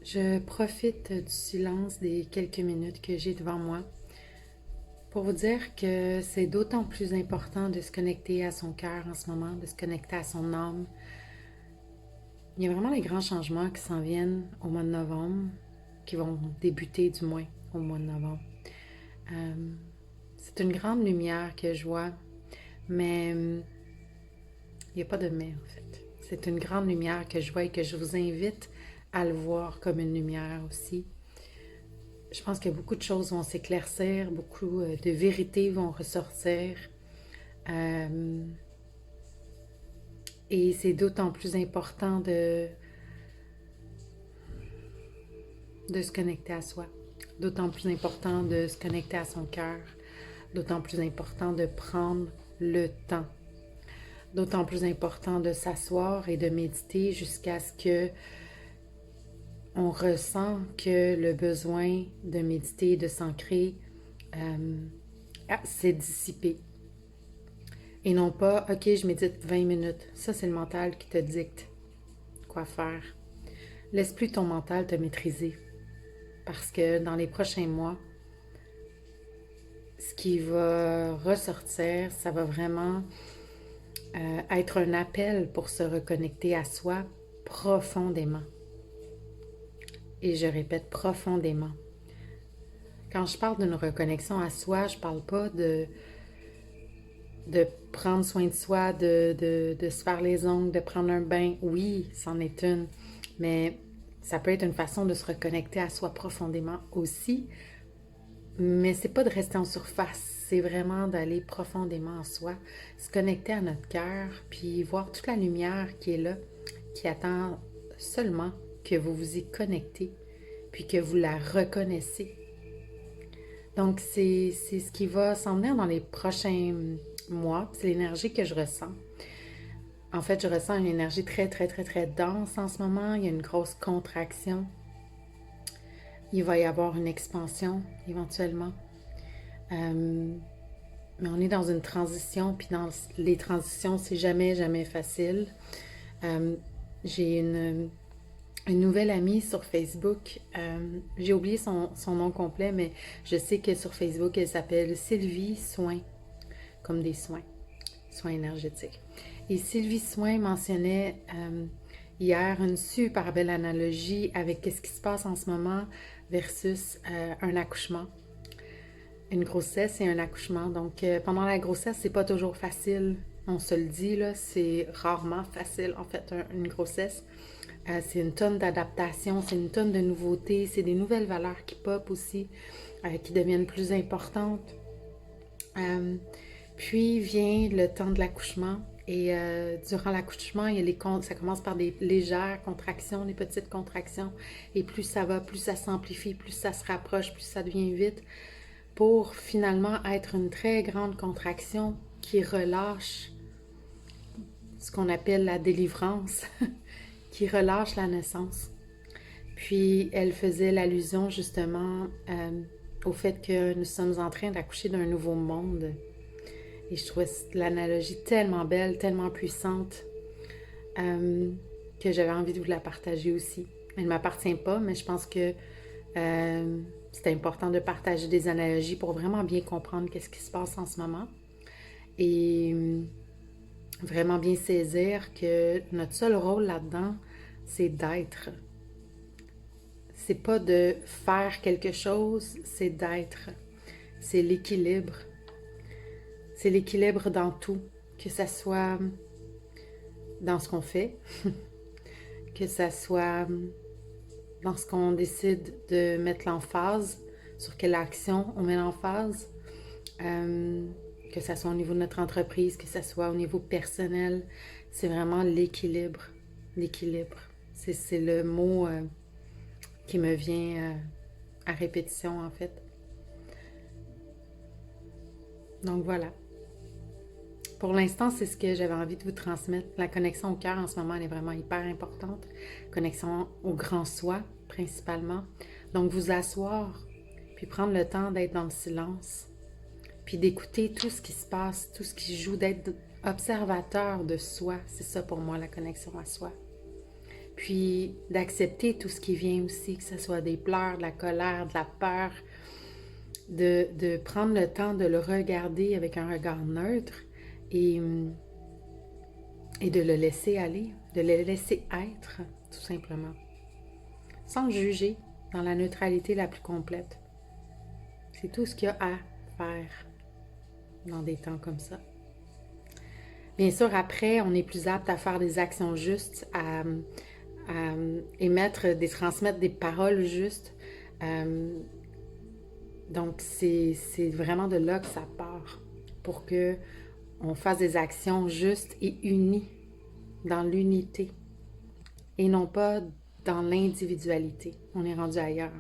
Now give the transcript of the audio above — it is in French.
Je profite du silence des quelques minutes que j'ai devant moi pour vous dire que c'est d'autant plus important de se connecter à son cœur en ce moment, de se connecter à son âme. Il y a vraiment des grands changements qui s'en viennent au mois de novembre, qui vont débuter du moins au mois de novembre. Euh, c'est une grande lumière que je vois, mais il n'y a pas de mais en fait. C'est une grande lumière que je vois et que je vous invite à le voir comme une lumière aussi. Je pense que beaucoup de choses vont s'éclaircir, beaucoup de vérités vont ressortir. Euh, et c'est d'autant plus important de se connecter à soi, d'autant plus important de se connecter à son cœur, d'autant plus important de prendre le temps, d'autant plus important de s'asseoir et de méditer jusqu'à ce que on ressent que le besoin de méditer, de s'ancrer, s'est dissipé. Et non pas, ok, je médite 20 minutes. Ça, c'est le mental qui te dicte quoi faire. Laisse plus ton mental te maîtriser. Parce que dans les prochains mois, ce qui va ressortir, ça va vraiment être un appel pour se reconnecter à soi profondément. Et je répète, profondément. Quand je parle d'une reconnexion à soi, je parle pas de prendre soin de soi, de se faire les ongles, de prendre un bain. Oui, c'en est une. Mais ça peut être une façon de se reconnecter à soi profondément aussi. Mais c'est pas de rester en surface. C'est vraiment d'aller profondément en soi, se connecter à notre cœur, puis voir toute la lumière qui est là, qui attend seulement que vous vous y connectez, puis que vous la reconnaissez. Donc, c'est ce qui va s'en venir dans les prochains mois. C'est l'énergie que je ressens. En fait, je ressens une énergie très, très, très, très dense en ce moment. Il y a une grosse contraction. Il va y avoir une expansion éventuellement. Mais on est dans une transition, puis dans les transitions, c'est jamais, jamais facile. J'ai une nouvelle amie sur Facebook. J'ai oublié son nom complet, mais je sais que sur Facebook, elle s'appelle Sylvie Soin, comme des soins énergétiques. Et Sylvie Soin mentionnait hier une super belle analogie avec ce qui se passe en ce moment versus un accouchement. Une grossesse et un accouchement. Donc, pendant la grossesse, c'est pas toujours facile. On se le dit, là, c'est rarement facile, en fait, une grossesse. C'est une tonne d'adaptation, c'est une tonne de nouveautés, c'est des nouvelles valeurs qui pop aussi, qui deviennent plus importantes. Puis vient le temps de l'accouchement. Et durant l'accouchement, ça commence par des légères contractions, des petites contractions. Et plus ça va, plus ça s'amplifie, plus ça se rapproche, plus ça devient vite. Pour finalement être une très grande contraction qui relâche ce qu'on appelle la délivrance, qui relâche la naissance. Puis elle faisait l'allusion justement au fait que nous sommes en train d'accoucher d'un nouveau monde. Et je trouvais l'analogie tellement belle, tellement puissante, que j'avais envie de vous la partager aussi. Elle ne m'appartient pas, mais je pense que c'est important de partager des analogies pour vraiment bien comprendre qu'est-ce qui se passe en ce moment. Et vraiment bien saisir que notre seul rôle là-dedans, c'est d'être. C'est pas de faire quelque chose, c'est d'être. C'est l'équilibre. C'est l'équilibre dans tout, que ça soit dans ce qu'on fait, que ça soit dans ce qu'on décide de mettre l'emphase, sur quelle action on met l'emphase, que ça soit au niveau de notre entreprise, que ça soit au niveau personnel. C'est vraiment l'équilibre. L'équilibre. C'est le mot qui me vient à répétition, en fait. Donc voilà. Pour l'instant, c'est ce que j'avais envie de vous transmettre. La connexion au cœur en ce moment, elle est vraiment hyper importante. Connexion au grand soi, principalement. Donc, vous asseoir, puis prendre le temps d'être dans le silence, puis d'écouter tout ce qui se passe, tout ce qui joue, d'être observateur de soi. C'est ça pour moi, la connexion à soi. puis d'accepter tout ce qui vient aussi, que ce soit des pleurs, de la colère, de la peur, de prendre le temps de le regarder avec un regard neutre et, et de le laisser aller, de le laisser être, tout simplement, sans juger, dans la neutralité la plus complète. C'est tout ce qu'il y a à faire dans des temps comme ça. Bien sûr, après, on est plus apte à faire des actions justes, à transmettre des paroles justes. Donc, c'est vraiment de là que ça part, pour que on fasse des actions justes et unies, dans l'unité, et non pas dans l'individualité. On est rendu ailleurs.